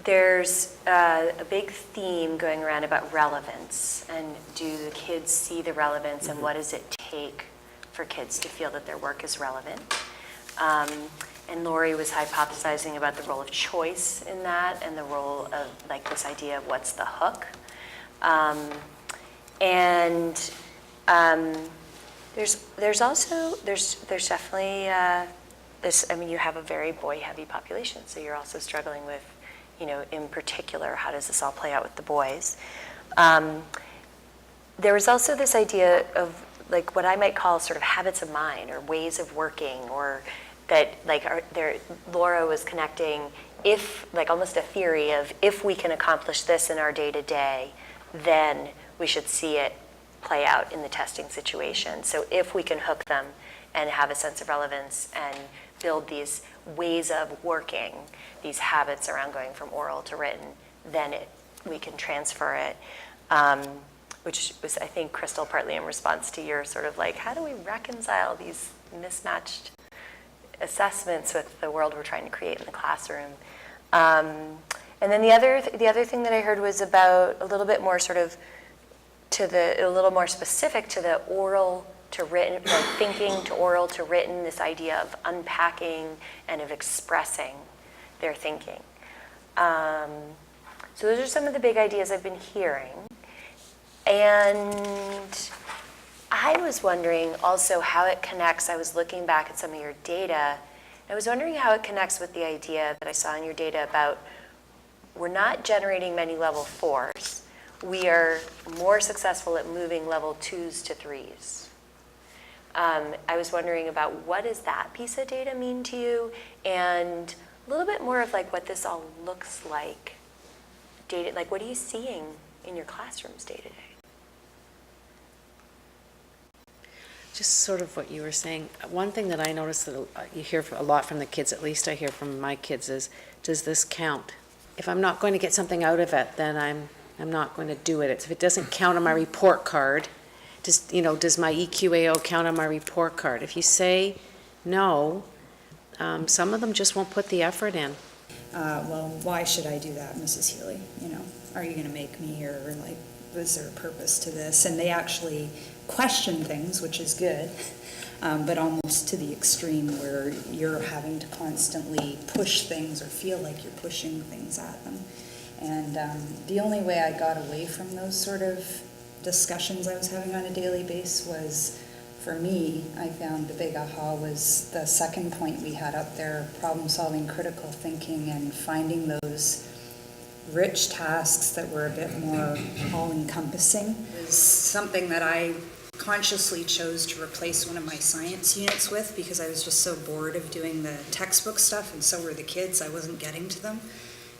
there's a big theme going around about relevance, and do the kids see the relevance, and what does it take for kids to feel that their work is relevant? And Lori was hypothesizing about the role of choice in that, and the role of like this idea of what's the hook. There's also definitely this. I mean, you have a very boy-heavy population, so you're also struggling with, in particular, how does this all play out with the boys? There was also this idea of like what I might call sort of habits of mind or ways of working, or that like Laura was connecting, if like almost a theory of, if we can accomplish this in our day-to-day, then we should see it play out in the testing situation. So if we can hook them and have a sense of relevance and build these ways of working, these habits around going from oral to written, then we can transfer it. Which was, I think, Crystal, partly in response to your sort of like, how do we reconcile these mismatched assessments with the world we're trying to create in the classroom? And then the other thing that I heard was about a little bit more sort of a little more specific to the oral to written, like thinking to oral to written, this idea of unpacking and of expressing their thinking. So those are some of the big ideas I've been hearing. And I was wondering also how it connects. I was looking back at some of your data. I was wondering how it connects with the idea that I saw in your data about we're not generating many level 4s. We are more successful at moving level 2s to 3s. I was wondering about what does that piece of data mean to you, and a little bit more of like what this all looks like. Data, like what are you seeing in your classrooms day to day? Just sort of what you were saying. One thing that I noticed that you hear a lot from the kids, at least I hear from my kids, is, does this count? If I'm not going to get something out of it, then I'm not going to do it. If it doesn't count on my report card, does my EQAO count on my report card? If you say no, some of them just won't put the effort in. Well, why should I do that, Mrs. Healy? Are you going to make me, or like, is there a purpose to this? And they actually question things, which is good, but almost to the extreme where you're having to constantly push things or feel like you're pushing things at them. And the only way I got away from those sort of discussions I was having on a daily basis was, for me, I found the big aha was the second point we had up there, problem solving, critical thinking, and finding those rich tasks that were a bit more all-encompassing. It was something that I consciously chose to replace one of my science units with, because I was just so bored of doing the textbook stuff, and so were the kids. I wasn't getting to them.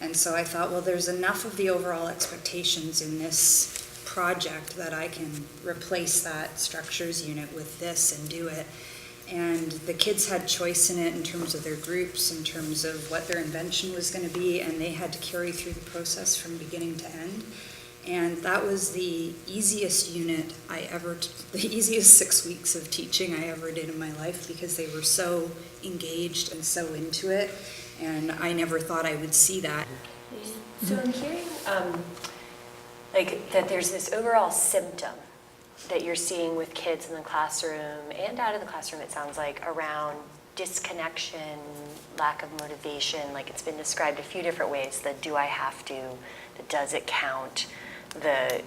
And so I thought, well, there's enough of the overall expectations in this project that I can replace that structures unit with this and do it. And the kids had choice in it in terms of their groups, in terms of what their invention was going to be, and they had to carry through the process from beginning to end. And that was the easiest unit the easiest 6 weeks of teaching I ever did in my life, because they were so engaged and so into it, and I never thought I would see that. So I'm hearing like that there's this overall symptom that you're seeing with kids in the classroom and out of the classroom, it sounds like, around disconnection, lack of motivation. Like it's been described a few different ways: the do I have to, the does it count, the,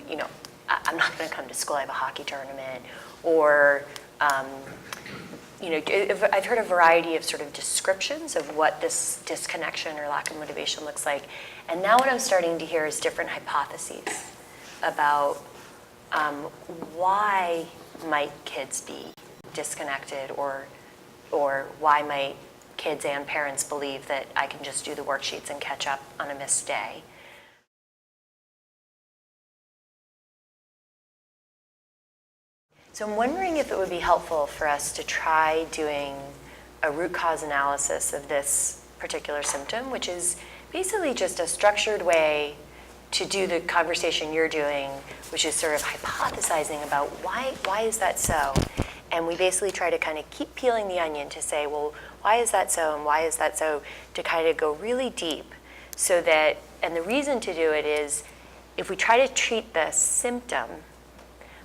I'm not going to come to school, I have a hockey tournament, or, I've heard a variety of sort of descriptions of what this disconnection or lack of motivation looks like. And now what I'm starting to hear is different hypotheses about why might kids be disconnected, or why might kids and parents believe that I can just do the worksheets and catch up on a missed day. So I'm wondering if it would be helpful for us to try doing a root cause analysis of this particular symptom, which is basically just a structured way to do the conversation you're doing, which is sort of hypothesizing about why is that so? And we basically try to kind of keep peeling the onion to say, well, why is that so, and why is that so, to kind of go really deep, so that and the reason to do it is if we try to treat the symptom,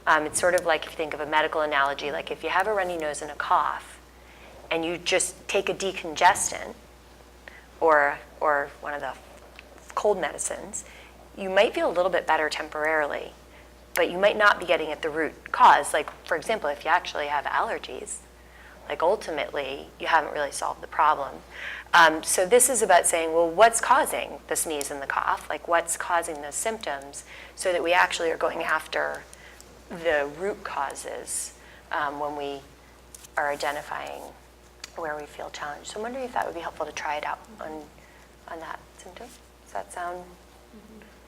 it's sort of like if you think of a medical analogy, like if you have a runny nose and a cough, and you just take a decongestant or one of the cold medicines, you might feel a little bit better temporarily, but you might not be getting at the root cause. Like, for example, if you actually have allergies, like ultimately, you haven't really solved the problem. So this is about saying, well, what's causing the sneeze and the cough? Like, what's causing those symptoms so that we actually are going after the root causes when we are identifying where we feel challenged. So I'm wondering if that would be helpful to try it out on that symptom. Does that sound?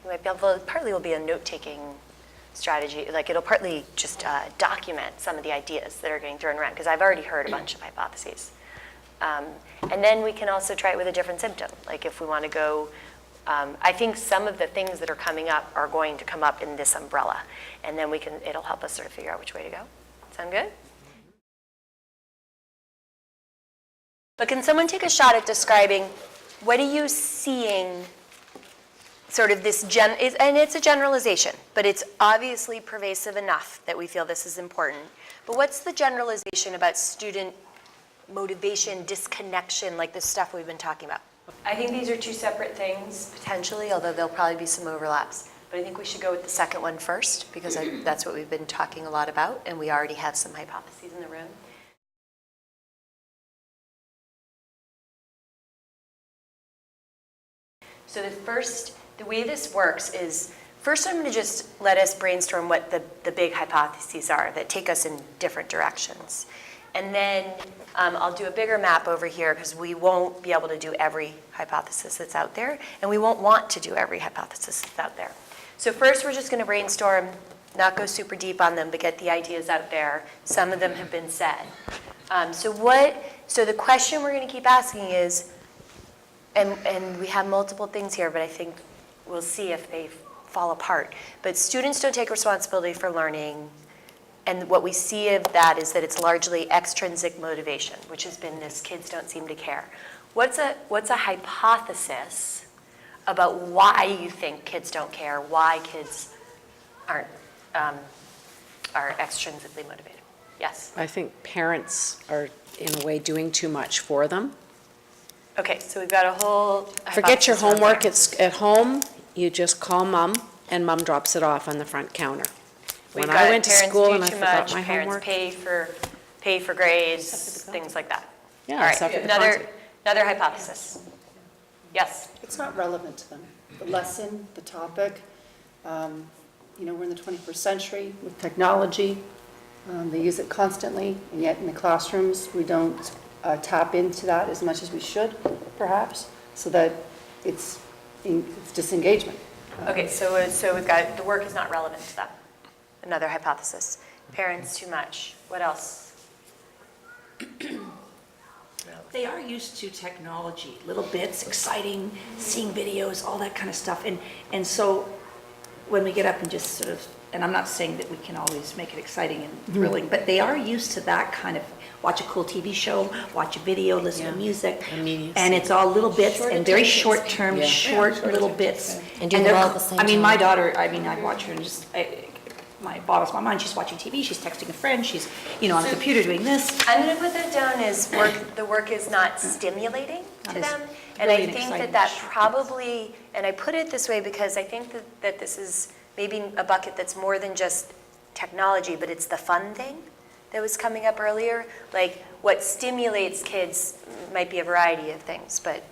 You might be able to, partly will be a note-taking strategy, like it'll partly just document some of the ideas that are getting thrown around, because I've already heard a bunch of hypotheses. And then we can also try it with a different symptom. Like if we want to go, I think some of the things that are coming up are going to come up in this umbrella, and then it'll help us sort of figure out which way to go. Sound good? But can someone take a shot at describing what are you seeing, sort of this and it's a generalization, but it's obviously pervasive enough that we feel this is important. But what's the generalization about student motivation, disconnection, like this stuff we've been talking about? I think these are two separate things, potentially, although there'll probably be some overlaps. But I think we should go with the second one first, because that's what we've been talking a lot about, and we already have some hypotheses in the room. So the way this works is, first I'm going to just let us brainstorm what the big hypotheses are that take us in different directions. And then I'll do a bigger map over here, because we won't be able to do every hypothesis that's out there, and we won't want to do every hypothesis that's out there. So first we're just going to brainstorm, not go super deep on them, but get the ideas out there. Some of them have been said. So the question we're going to keep asking is, and we have multiple things here, but I think we'll see if they fall apart. But students don't take responsibility for learning, and what we see of that is that it's largely extrinsic motivation, which has been this kids don't seem to care. What's a hypothesis about why you think kids don't care, why kids are extrinsically motivated? Yes? I think parents are, in a way, doing too much for them. Okay, so we've got a whole Forget your hypothesis out homework, there. it's at home, you just call mom, and mom drops it off on the front counter. We've When I got went to parents school do and I too forgot much, my homework. Parents pay for grades, things like that. Yeah, All right, except for the content. another hypothesis. Yes? It's not relevant to them. The lesson, the topic, we're in the 21st century with technology. They use it constantly, and yet in the classrooms, we don't tap into that as much as we should, perhaps, so that it's disengagement. Okay, so we've got, the work is not relevant to them. Another hypothesis. Parents too much. What else? They are used to technology, little bits, exciting, seeing videos, all that kind of stuff. And so when we get up and just sort of, and I'm not saying that we can always make it exciting and thrilling, but they are used to that kind of, watch a cool TV show, watch a video, listen to music. Immediacy. And it's all little bits Short and very attention short-term, Yeah. short little bits. And doing they're it all co- at the same I mean, my time. daughter, I watch her and just, my boggles my mind. She's watching TV, she's texting a friend, she's, on the computer doing this. I'm going to put that down as the work is not stimulating to Not as them. And I really an think exciting that issue. probably, and I put it this way because I think that this is maybe a bucket that's more than just technology, but it's the fun thing that was coming up earlier. Like what stimulates kids might be a variety of things, but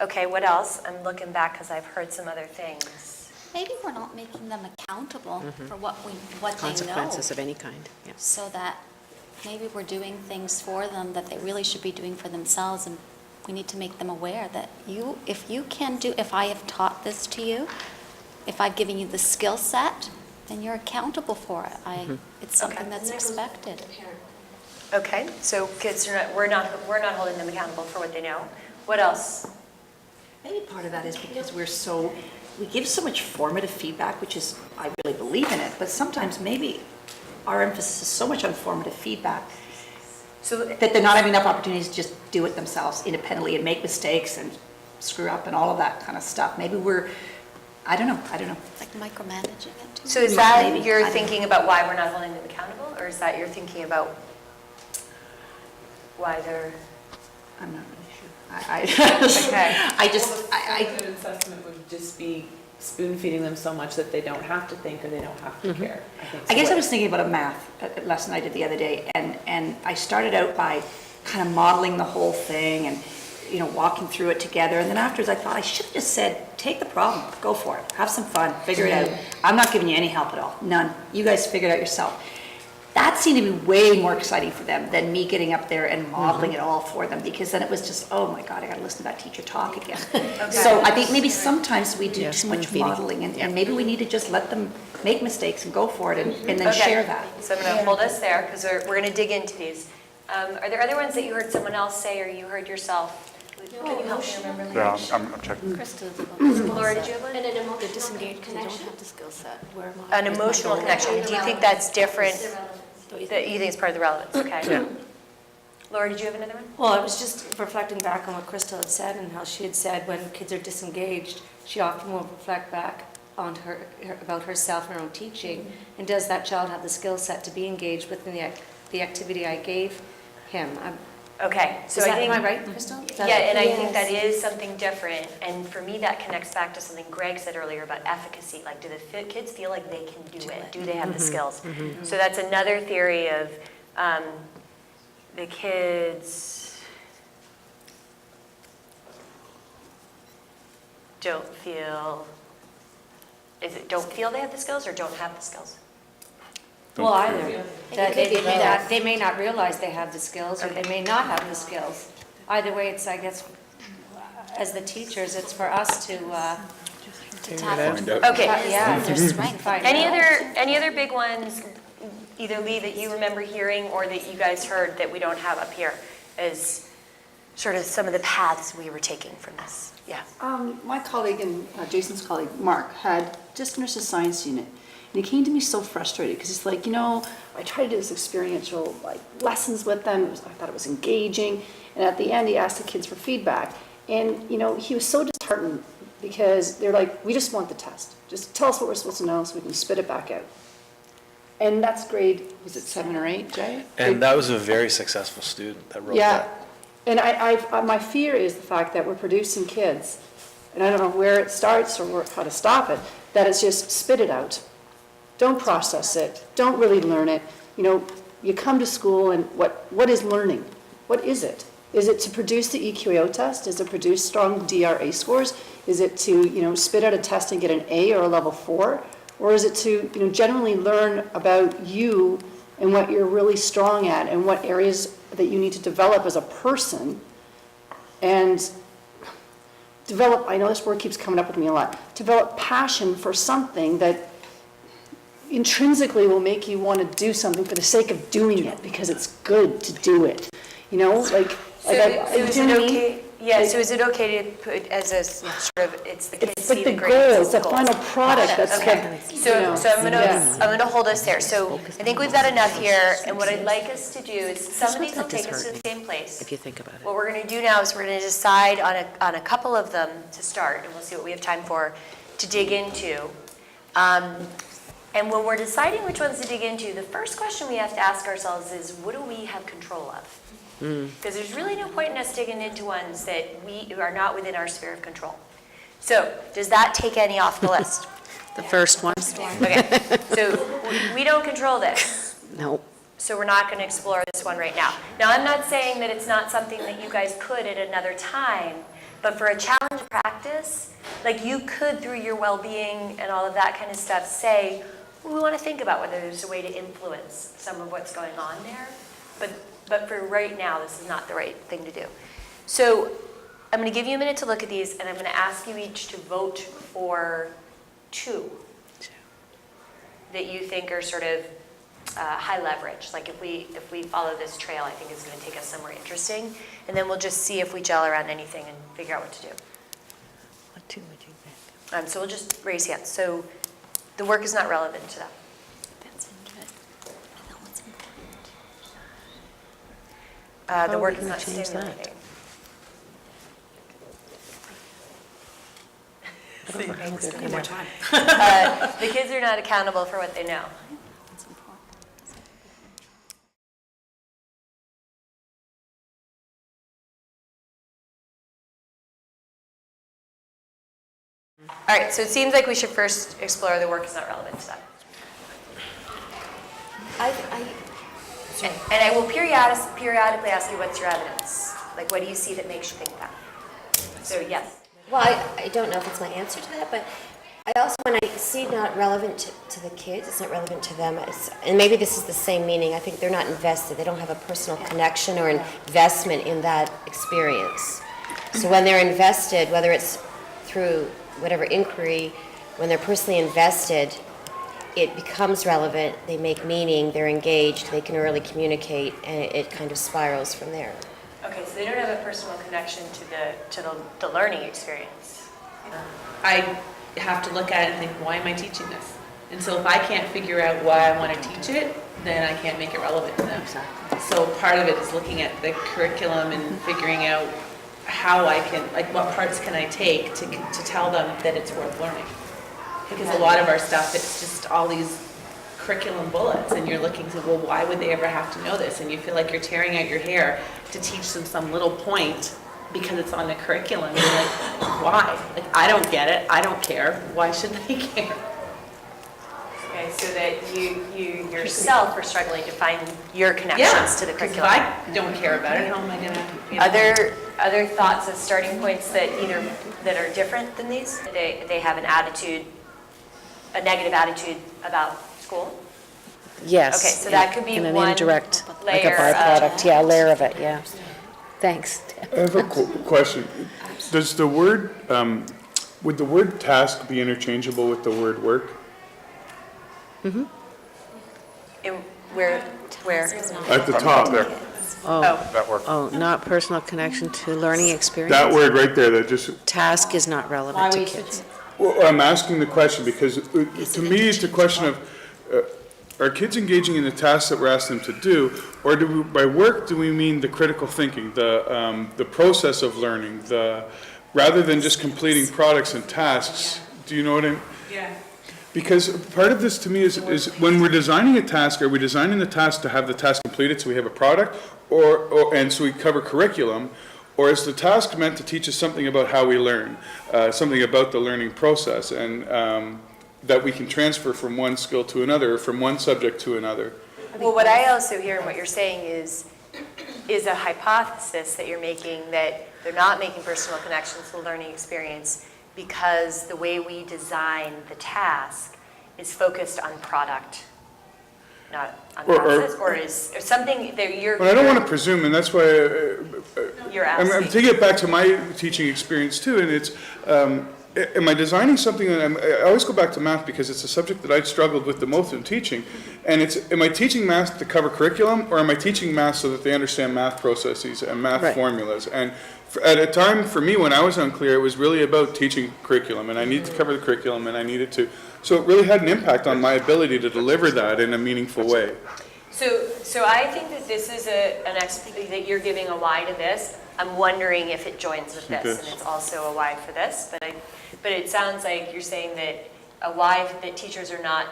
okay, what else? I'm looking back because I've heard some other things. Maybe we're not making them accountable for what they Consequences know. of any kind, yeah. So that maybe we're doing things for them that they really should be doing for themselves, and we need to make them aware that if I have taught this to you, if I've given you the skill set, then you're accountable for it. It's something Okay. that's expected. Okay, so kids we're not holding them accountable for what they know. What else? Maybe part of that is because we give so much formative feedback, which is, I really believe in it, but sometimes maybe our emphasis is so much on formative feedback So that they're not having enough opportunities to just do it themselves independently and make mistakes and screw up and all of that kind of stuff. Maybe we're I don't know. It's like micromanaging it too. So is that, Maybe. I you're don't thinking about why we're not holding them accountable, or is that you're thinking about why they're, I'm not really sure. okay. I A good assessment would just be spoon feeding them so much that they don't have to think or they don't have to care. I guess I was thinking about a math lesson I did the other day, and I started out by kind of modeling the whole thing and, you know, walking through it together, and then afterwards I thought I should have just said, take the problem, go for it, have some fun, figure it out. I'm not giving you any help at all, none. You guys figure it out yourself. That seemed to be way more exciting for them than me getting up there and modeling it all for them, because then it was just, oh my God, I gotta listen to that teacher talk again. So I think maybe sometimes we do too much modeling, and maybe we need to just let them make mistakes and go for it and then Okay. share that. So I'm gonna hold us there, because we're gonna dig into these. Are there other ones that you heard someone else say, or you heard yourself? Can you help me remember? Yeah, I'm checking. Laura, did you have one? And an emotional disengaged because they don't have the skill set. Where An emotional connection, do you think that's different? Don't you That you think it's part of the relevance, okay. Laura, did you have another one? Well, I was just reflecting back on what Crystal had said and how she had said when kids are disengaged, she often will reflect back on her about herself and her own teaching. And does that child have the skill set to be engaged within the activity I gave him? Okay, so I think. Am I right, Crystal? Is that- Yeah, and I think that is something different, and for me, that connects back to something Greg said earlier about efficacy, like, do the kids feel like they can do it? Do they have the skills? So that's another theory of the kids don't feel they have the skills or don't have the skills? Well, either. That could be both. they may not realize they have the skills, or they may not have the skills. Either way, it's, I guess, as the teachers, it's for us to, To tap into Find out. Okay. yeah. their strength. find Any out. other big ones, either Lee, that you remember hearing or that you guys heard that we don't have up here as sort of some of the paths we were taking from this? Yeah. My colleague and Jason's colleague, Mark, had just finished a science unit. And he came to me so frustrated because he's like, I tried to do this experiential lessons with them. I thought it was engaging. And at the end, he asked the kids for feedback. And, he was so disheartened because they're like, we just want the test. Just tell us what we're supposed to know so we can spit it back out. And that's grade, was it 7 or 8, Jay? And that was a very successful student that wrote Yeah, that. and my fear is the fact that we're producing kids, and I don't know where it starts or how to stop it, that it's just spit it out. Don't process it, don't really learn it. You come to school and what is learning? What is it? Is it to produce the EQAO test? Is it produce strong DRA scores? Is it to, spit out a test and get an A or a level 4? Or is it to, generally learn about you and what you're really strong at and what areas that you need to develop as a person and develop, I know this word keeps coming up with me a lot, develop passion for something that intrinsically will make you want to do something for the sake of doing it because it's good to do it. So is it okay? Yeah, so is it okay to put as a sort of, it's the kids It's see like the the grades goal, as it's the goals. final product that's Okay, so I'm gonna hold us there. So I think we've got enough here, and what I'd like us to do is, some of these will take us to the same place. If you think about it. What we're gonna do now is we're gonna decide on a couple of them to start, and we'll see what we have time for, to dig into. And when we're deciding which ones to dig into, the first question we have to ask ourselves is, what do we have control of? Because there's really no point in us digging into ones that we are not within our sphere of control. So, does that take any off the list? The first one? Okay, so we don't control this, No. so we're not going to explore this one right now. Now, I'm not saying that it's not something that you guys could at another time, but for a challenge practice, like you could, through your well-being and all of that kind of stuff, say, well, we want to think about whether there's a way to influence some of what's going on there, but for right now, this is not the right thing to do. So I'm going to give you a minute to look at these, and I'm going to ask you each to vote for 2 that you think are sort of high leverage. Like if we follow this trail, I think it's going to take us somewhere interesting, and then we'll just see if we gel around anything and figure out what to do. What two would you pick? So we'll just raise hands. So the work is not relevant to them. That's into it. I know what's important. The How work would is you not change that? stimulating. We need more time. The kids are not accountable for what they know. It's important. All right, so it seems like we should first explore the work is not relevant to them. And I will periodically ask you, what's your evidence? Like, what do you see that makes you think that? So, yes. Well, I don't know if it's my answer to that, but I also, when I see not relevant to the kids, it's not relevant to them, and maybe this is the same meaning, I think they're not invested, they don't have a personal connection or investment in that experience. So when they're invested, whether it's through whatever inquiry, when they're personally invested, it becomes relevant, they make meaning, they're engaged, they can really communicate, and it kind of spirals from there. Okay, so they don't have a personal connection to the learning experience. I have to look at it and think, why am I teaching this? And so if I can't figure out why I want to teach it, then I can't make it relevant to them. Exactly. So part of it is looking at the curriculum and figuring out how I can, like what parts can I take to tell them that it's worth learning. Because a lot of our stuff, it's just all these curriculum bullets, and you're looking to, well, why would they ever have to know this? And you feel like you're tearing out your hair to teach them some little point because it's on the curriculum. You're like, why? Like, I don't get it. I don't care. Why should they care? Okay, so that you yourself are struggling to find your connections to the 'cause curriculum. if I don't care about it, how am I gonna? Other thoughts as starting points that are different than these? They have an attitude, a negative attitude about school? Yes. Okay, so that could be in an one indirect, like a layer of- byproduct, yeah, a layer of it, yeah. Thanks. I have a question. Does the word, would the word task be interchangeable with the word work? Where? At the top there, Oh, not personal connection to learning experience? that word right there, that just, Task is not relevant to kids. well, I'm asking the question because to me, it's a question of, are kids engaging in the tasks that we're asking them to do? Or by work, do we mean the critical thinking, the process of learning, rather than just completing products and tasks? Do you know what I'm? Yeah. Because part of this to me is when we're designing a task, are we designing the task to have the task completed so we have a product, and so we cover curriculum, or is the task meant to teach us something about how we learn, something about the learning process, and that we can transfer from one skill to another, or from one subject to another? Well, what I also hear in what you're saying is a hypothesis that you're making that they're not making personal connections to the learning experience because the way we design the task is focused on product, not on process, or is or something that you're. But I don't want to presume, and that's why You're I'm asking. taking it back to my teaching experience too, and it's, am I designing something that I always go back to math because it's a subject that I struggled with the most in teaching, and it's, am I teaching math to cover curriculum, or am I teaching math so that they understand math processes and math Right. formulas? And at a time, for me, when I was unclear, it was really about teaching curriculum, and I needed to cover the curriculum, and I needed to, so it really had an impact on my ability to deliver that in a meaningful way. So I think that this is that you're giving a why to this. I'm wondering if it joins with this, and it's also a why for this. But it sounds like you're saying that a why that teachers are not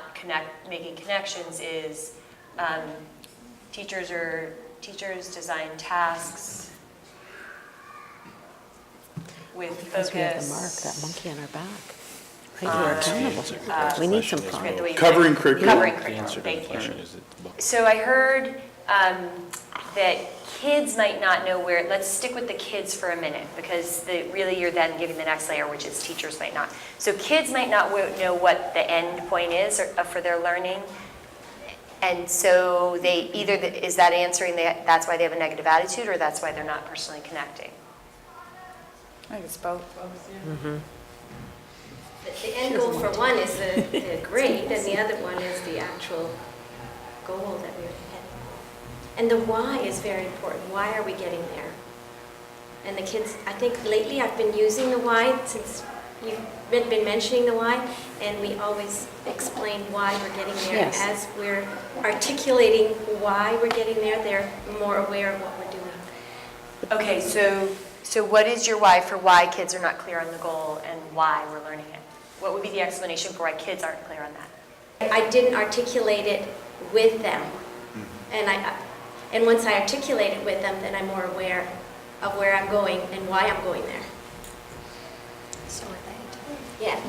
making connections is teachers design tasks with focus. Because we have the mark, that monkey on our back. Right, you are accountable. We need some Forget the way you Covering put it. curriculum. Covering curriculum, thank you. So I heard that kids might not know where, let's stick with the kids for a minute, because really you're then giving the next layer, which is teachers might not. So kids might not know what the end point is for their learning, and so they is that answering that's why they have a negative attitude, or that's why they're not personally connecting? I think it's both. The end goal for one is the grade, and the other one is the actual goal that we're heading. And the why is very important. Why are we getting there? And the kids, I think lately I've been using the why since you've been mentioning the why, and we always explain why we're getting there. Yes. As we're articulating why we're getting there, they're more aware of what we're doing. Okay, so what is your why for why kids are not clear on the goal and why we're learning it? What would be the explanation for why kids aren't clear on that? I didn't articulate it with them. And once I articulate it with them, then I'm more aware of where I'm going and why I'm going there. So are they. Yeah.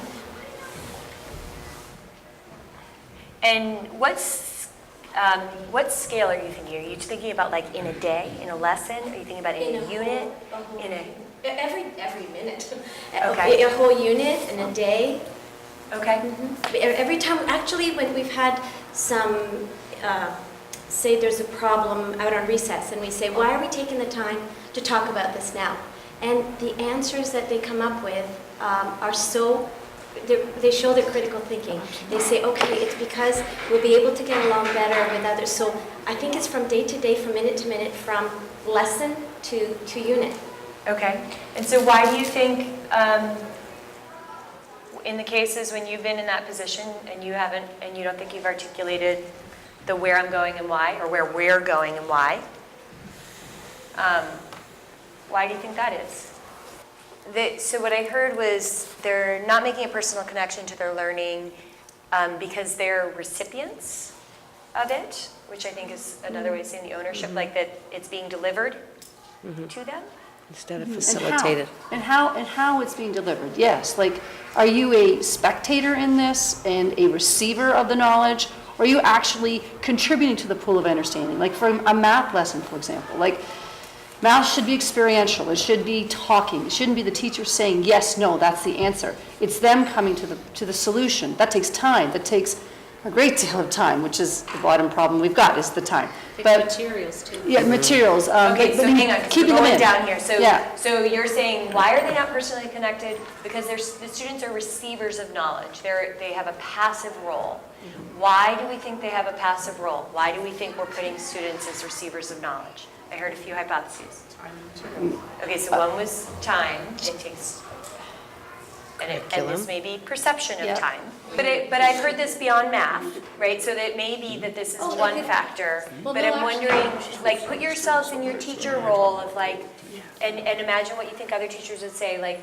And what scale are you thinking? Are you thinking about like in a day, in a lesson? Are you thinking about in a unit? In a Every minute. Okay. A whole unit in a day. okay. Every time, actually, when we've had some, say there's a problem out on recess, and we say, why are we taking the time to talk about this now? And the answers that they come up with are so, they show their critical thinking. They say, okay, it's because we'll be able to get along better with others. So I think it's from day to day, from minute to minute, from lesson to unit. Okay. And so why do you think, in the cases when you've been in that position and you haven't, and you don't think you've articulated the where I'm going and why, or where we're going and why do you think that is? So what I heard was they're not making a personal connection to their learning because they're recipients of it, which I think is another way of saying the ownership, like that it's being delivered to them. Instead of And facilitated. how it's being delivered, yes. Like, are you a spectator in this and a receiver of the knowledge? Or are you actually contributing to the pool of understanding? Like for a math lesson, for example, like math should be experiential. It should be talking. It shouldn't be the teacher saying, yes, no, that's the answer. It's them coming to the solution. That takes time. That takes a great deal of time, which is the bottom problem we've got, is the time. But Materials too. yeah, materials. Okay, so hang on, 'cause we're keeping them going in. down here. So, Yeah. so you're saying, why are they not personally connected? Because the students are receivers of knowledge. They have a passive role. Why do we think they have a passive role? Why do we think we're putting students as receivers of knowledge? I heard a few hypotheses. Okay, so one was time. It takes, and this may be perception of Yeah. time. But I've heard this beyond math, right? So that may be that this is one factor. Well, But no, I'm actually- wondering, like, put yourselves in your teacher role of like, and imagine what you think other teachers would say, like,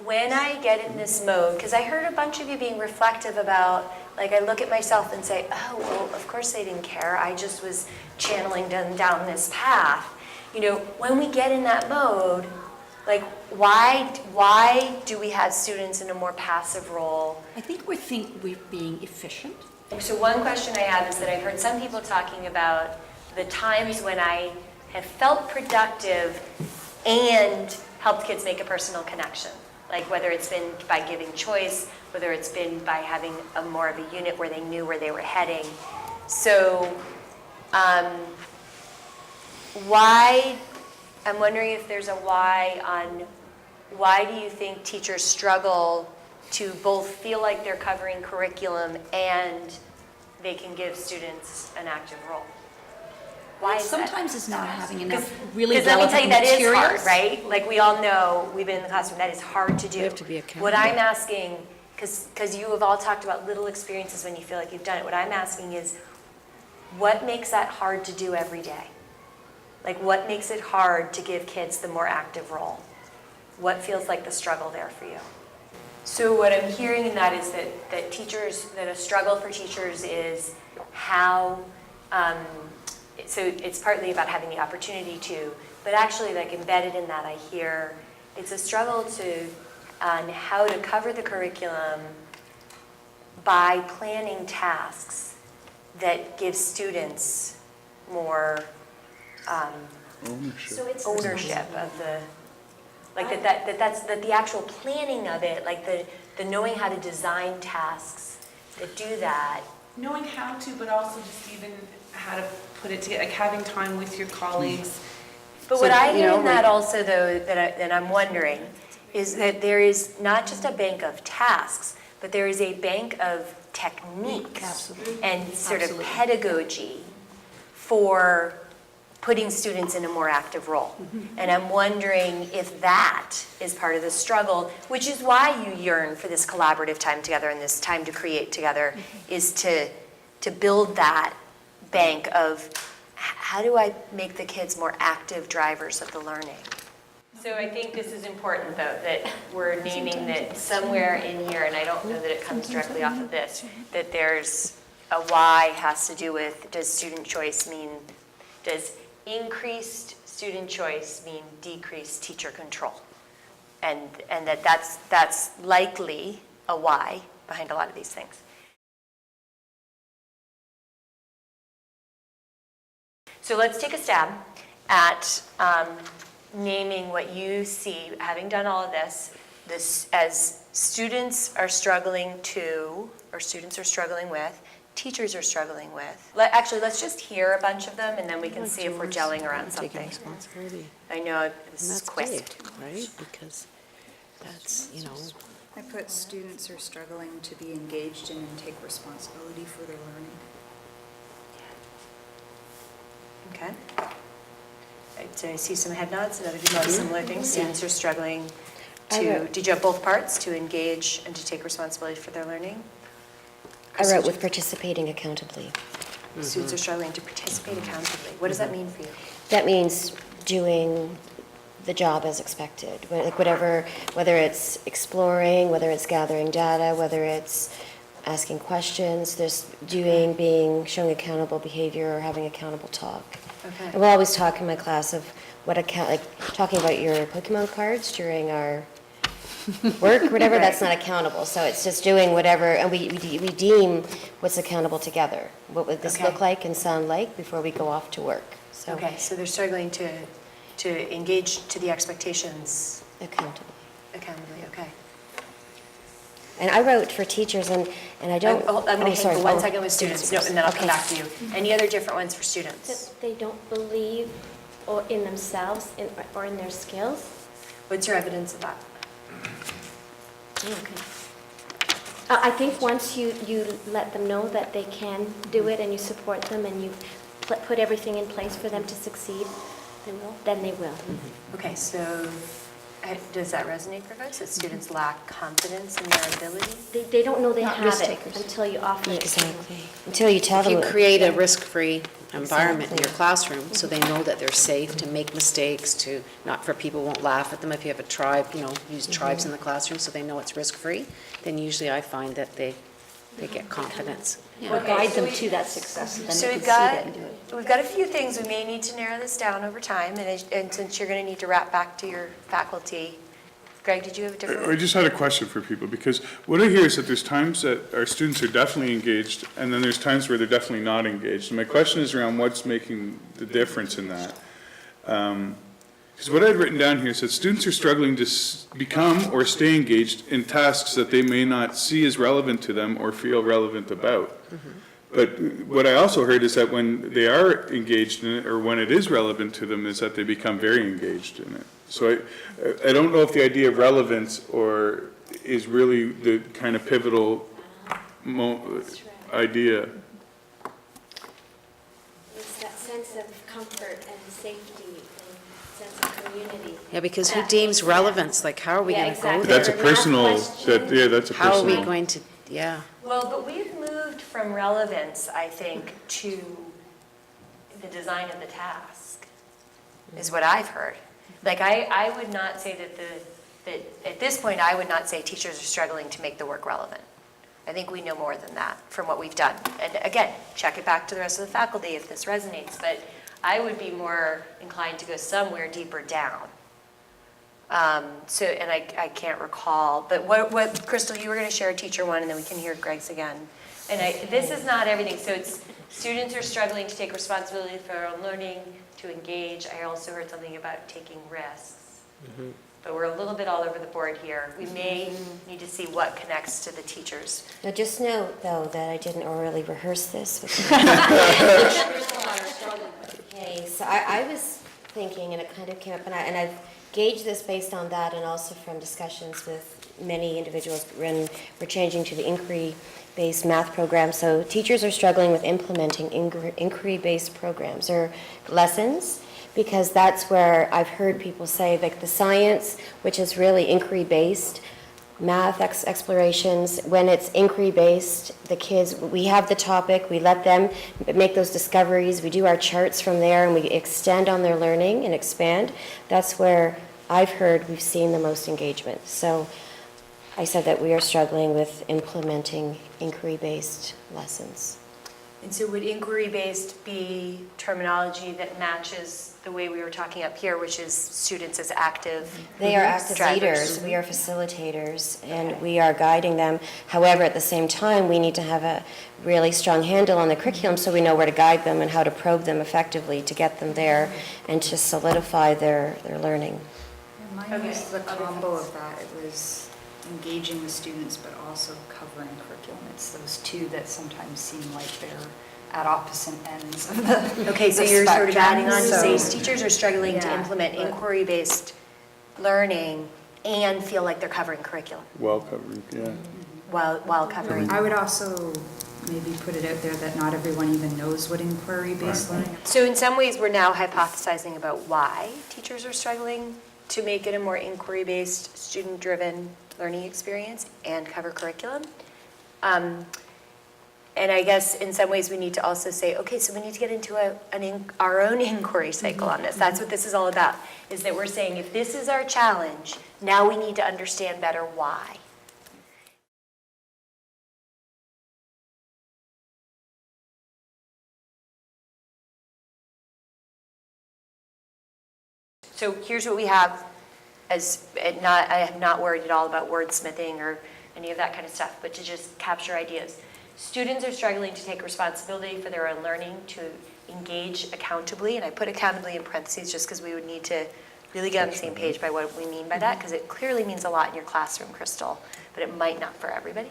when I get in this mode, because I heard a bunch of you being reflective about, like, I look at myself and say, oh, well, of course they didn't care. I just was channeling them down this path. You know, when we get in that mode, like, why do we have students in a more passive role? I think we're being efficient. So one question I have is that I've heard some people talking about the times when I have felt productive and helped kids make a personal connection. Like whether it's been by giving choice, whether it's been by having a more of a unit where they knew where they were heading. So I'm wondering if there's a why on why do you think teachers struggle to both feel like they're covering curriculum and they can give students an active role? Why is that? Sometimes it's not having enough really Because let me tell you, relevant that is hard, materials. right? Like, we all know, we've been in the classroom, that is hard to do. We have to be accountable. What I'm asking, because you have all talked about little experiences when you feel like you've done it, what I'm asking is, what makes that hard to do every day? Like, what makes it hard to give kids the more active role? What feels like the struggle there for you? So what I'm hearing in that is that a struggle for teachers is how, so it's partly about having the opportunity to, but actually like embedded in that I hear, it's a struggle on how to cover the curriculum by planning tasks that give students more ownership of the, like that the actual planning of it, like the knowing how to design tasks that do that. Knowing how to, but also just even how to put it together, like having time with your colleagues. But what I hear in that also, though, that I'm wondering, is that there is not just a bank of tasks, but there is a bank of techniques and sort of pedagogy for putting students in a more active role. And I'm wondering if that is part of the struggle, which is why you yearn for this collaborative time together and this time to create together, is to build that bank of how do I make the kids more active drivers of the learning? So I think this is important, though, that we're naming that somewhere in here, and I don't know that it comes directly off of this, that there's a Y has to do with, does student choice mean, does increased student choice mean decreased teacher control? And that's likely a Y behind a lot of these things. So let's take a stab at naming what you see, having done all of this as students are struggling to, or students are struggling with, teachers are struggling with. Actually, let's just hear a bunch of them, and then we can see if we're gelling around Taking something. responsibility. I know And this is that's quick. great, right? Because that's, you know, I put students are struggling to be engaged in and take responsibility for their learning. Okay. Right, so I see some head nods, and other people have similar things. Students are struggling to, did you have both parts, to engage and to take responsibility for their learning? I wrote with participating accountably. Students are struggling to participate accountably. What does that mean for you? That means doing the job as expected, like whatever, whether it's exploring, whether it's gathering data, whether it's asking questions, there's showing accountable behavior or having accountable talk. Okay. I will always talk in my class of talking about your Pokemon cards during our work, whatever, Right. that's not accountable. So it's just doing whatever, and we deem what's accountable together. What would this Okay. look like and sound like before we go off to work? So Okay, so they're struggling to engage to the expectations accountable. accountably, okay. And I wrote for teachers, and I don't. I'm going to hang sorry. for 1 second with students, no, and then I'll come Okay. back to you. Any other different ones for students? That they don't believe or in themselves or in their skills. What's your evidence of that? I think once you let them know that they can do it and you support them and you put everything in place for them to succeed, then they will. Okay, so does that resonate for folks, that students lack confidence in their ability? They don't know they Not have risk it takers. until you offer it to them. Exactly. Until you tell if them. you create a risk-free environment in Exactly. your classroom, so they know that they're safe to make mistakes, to, not for people won't laugh at them, if you have a tribe, use tribes in the classroom, so they know it's risk-free, then usually I find that they get confidence. Or guide them to that success, then So they can we've see that and do it. we've got a few things, we may need to narrow this down over time, and since you're going to need to wrap back to your faculty, Greg, did you have a different? I just had a question for people, because what I hear is that there's times that our students are definitely engaged, and then there's times where they're definitely not engaged. And my question is around what's making the difference in that. Because what I had written down here is that students are struggling to become or stay engaged in tasks that they may not see as relevant to them or feel relevant about. But what I also heard is that when they are engaged in it, or when it is relevant to them, is that they become very engaged in it. So I don't know if the idea of relevance is really the kind of pivotal idea. It's that sense of comfort and safety and sense of community. Yeah, because who deems relevance, like, how are we Yeah, going to go exactly. there? That's a personal, that's a How are we personal. going to, yeah. Well, but we've moved from relevance, I think, to the design of the task, is what I've heard. Like, I would not say that at this point, I would not say teachers are struggling to make the work relevant. I think we know more than that from what we've done. And again, check it back to the rest of the faculty if this resonates, but I would be more inclined to go somewhere deeper down. And I can't recall, but what, Crystal, you were going to share a teacher one, and then we can hear Greg's again. And this is not everything, so it's students are struggling to take responsibility for their own learning, to engage. I also heard something about taking risks. But we're a little bit all over the board here. We may need to see what connects to the teachers. Now, just note, though, that I didn't orally rehearse this with Okay, so I was thinking, and it kind of came up, and I've gauged this based on that, and also from discussions with many individuals when we're changing to the inquiry-based math program. So teachers are struggling with implementing inquiry-based programs or lessons, because that's where I've heard people say, like, the science, which is really inquiry-based, math explorations, when it's inquiry-based, the kids, we have the topic, we let them make those discoveries, we do our charts from there, and we extend on their learning and expand. That's where I've heard we've seen the most engagement. So I said that we are struggling with implementing inquiry-based lessons. And so would inquiry-based be terminology that matches the way we were talking up here, which is students as active They are active drivers? leaders, we are facilitators, and we are guiding them. However, at the same time, we need to have a really strong handle on the curriculum so we know where to guide them and how to probe them effectively to get them there and to solidify their learning. Mine was the combo of that. It was engaging the students, but also covering curriculum. It's those two that sometimes seem like they're at opposite ends of the Okay, so the you're sort of spectrum, adding on to say so- teachers are struggling to Yeah, implement but- inquiry-based learning and feel like they're covering curriculum Well covered, yeah. while covering. I would also maybe put it out there that not everyone even knows what inquiry-based learning is. So in some ways, we're now hypothesizing about why teachers are struggling to make it a more inquiry-based, student-driven learning experience and cover curriculum. And I guess in some ways, we need to also say, okay, so we need to get into our own inquiry cycle on this. That's what this is all about, is that we're saying if this is our challenge, now we need to understand better why. So here's what we have as, I am not worried at all about wordsmithing or any of that kind of stuff, but to just capture ideas. Students are struggling to take responsibility for their own learning, to engage accountably, and I put accountably in parentheses just because we would need to really get on the same page by what we mean by that, because it clearly means a lot in your classroom, Crystal, but it might not for everybody.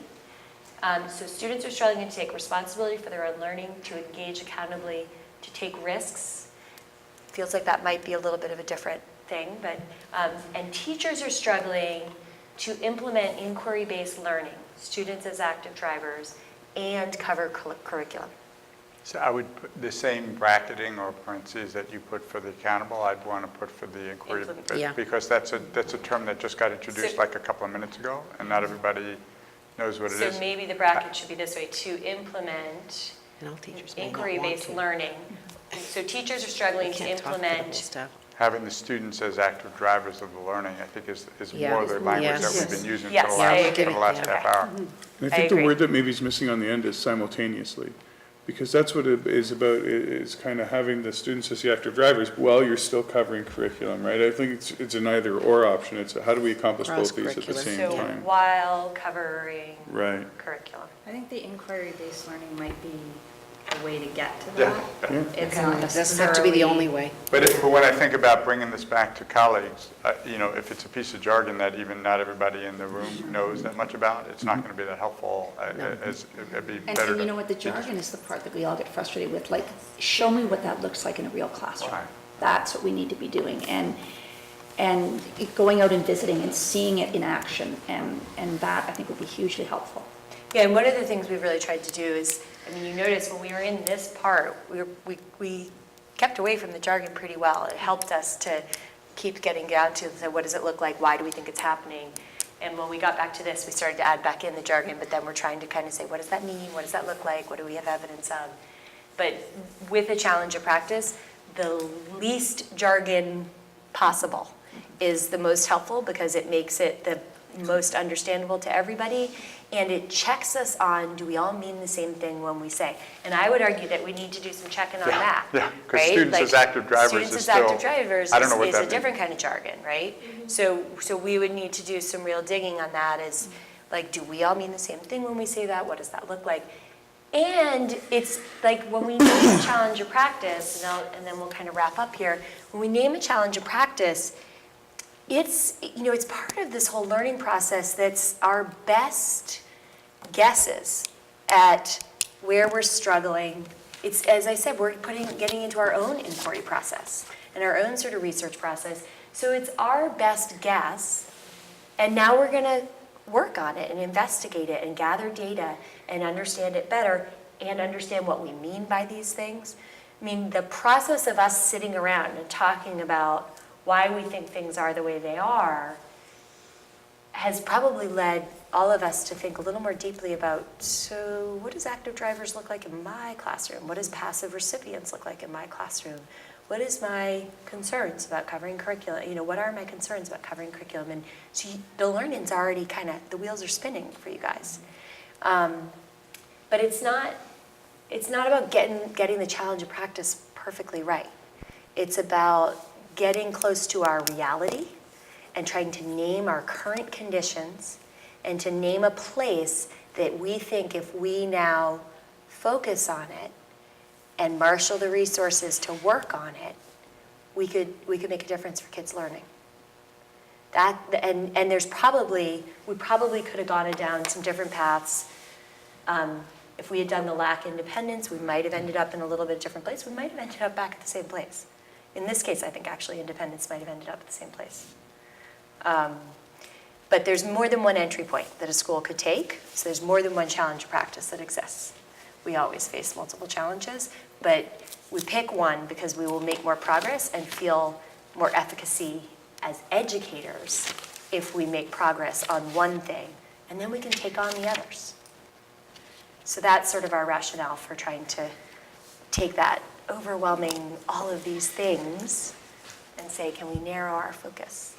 So students are struggling to take responsibility for their own learning, to engage accountably, to take risks. Feels like that might be a little bit of a different thing, but, and teachers are struggling to implement inquiry-based learning, students as active drivers, and cover curriculum. So I would put the same bracketing or parentheses that you put for the accountable, I'd want to put for the inquiry. Yeah. Because that's a term that just got introduced So- like a couple of minutes ago, and not everybody knows what it is. So maybe the bracket should be this way, to implement And all teachers may not want inquiry-based to. learning. So teachers are struggling to Can't talk about implement stuff. Having the students as active drivers of the learning, I think is Yeah. more the language that Yes. we've been using Yes, for the I last, agree. for the last Yeah. half hour. And I I think the agree. word that maybe is missing on the end is simultaneously. Because that's what it is about, is kind of having the students as the active drivers while you're still covering curriculum, right? I think it's an either or option. It's how do we accomplish both these at the Cross-curricular. same so time? while covering Right. curriculum. I think the inquiry-based learning might be a way to get to Yeah. that. Yeah. It's Okay. not Doesn't have to be the only way. But when I think about bringing this back to colleagues, if it's a piece of jargon that even not everybody in the room knows that much about, it's not going to be that helpful. It'd be And better to. you know what, the jargon is the part that we all get frustrated with, like, show me what that looks like in a real classroom. Right. That's what we need to be doing, and going out and visiting and seeing it in action, and that, I think, would be hugely helpful. Yeah, and one of the things we've really tried to do is, I mean, you notice when we were in this part, we kept away from the jargon pretty well. It helped us to keep getting down to, so what does it look like? Why do we think it's happening? And when we got back to this, we started to add back in the jargon, but then we're trying to kind of say, what does that mean? What does that look like? What do we have evidence of? But with a challenge of practice, the least jargon possible is the most helpful because it makes it the most understandable to everybody, and it checks us on, do we all mean the same thing when we say? And I would argue that we need to do some checking on that, Yeah, because right? students Like, as active drivers students is as still. active drivers I don't know what is that a means. different kind of jargon, right? So we would need to do some real digging on that, is like, do we all mean the same thing when we say that? What does that look like? And it's like when we name a challenge of practice, and then we'll kind of wrap up here, when we name a challenge of practice, it's part of this whole learning process that's our best guesses at where we're struggling. It's, as I said, we're getting into our own inquiry process and our own sort of research process. So it's our best guess, and now we're gonna work on it and investigate it and gather data and understand it better and understand what we mean by these things. I mean, the process of us sitting around and talking about why we think things are the way they are has probably led all of us to think a little more deeply about, so what does active drivers look like in my classroom? What does passive recipients look like in my classroom? what is my concerns about covering curriculum? You know, what are my concerns about covering curriculum? And so the learning's already kind of, the wheels are spinning for you guys. But it's not about getting the challenge of practice perfectly right. It's about getting close to our reality and trying to name our current conditions and to name a place that we think if we now focus on it and marshal the resources to work on it, we could make a difference for kids' learning. And we probably could have gone down some different paths. If we had done the lack independence, we might have ended up in a little bit different place. We might have ended up back at the same place. In this case, I think actually independence might have ended up at the same place. But there's more than one entry point that a school could take, so there's more than one challenge of practice that exists. We always face multiple challenges, but we pick one because we will make more progress and feel more efficacy as educators if we make progress on one thing, and then we can take on the others. So that's sort of our rationale for trying to take that overwhelming all of these things and say, can we narrow our focus?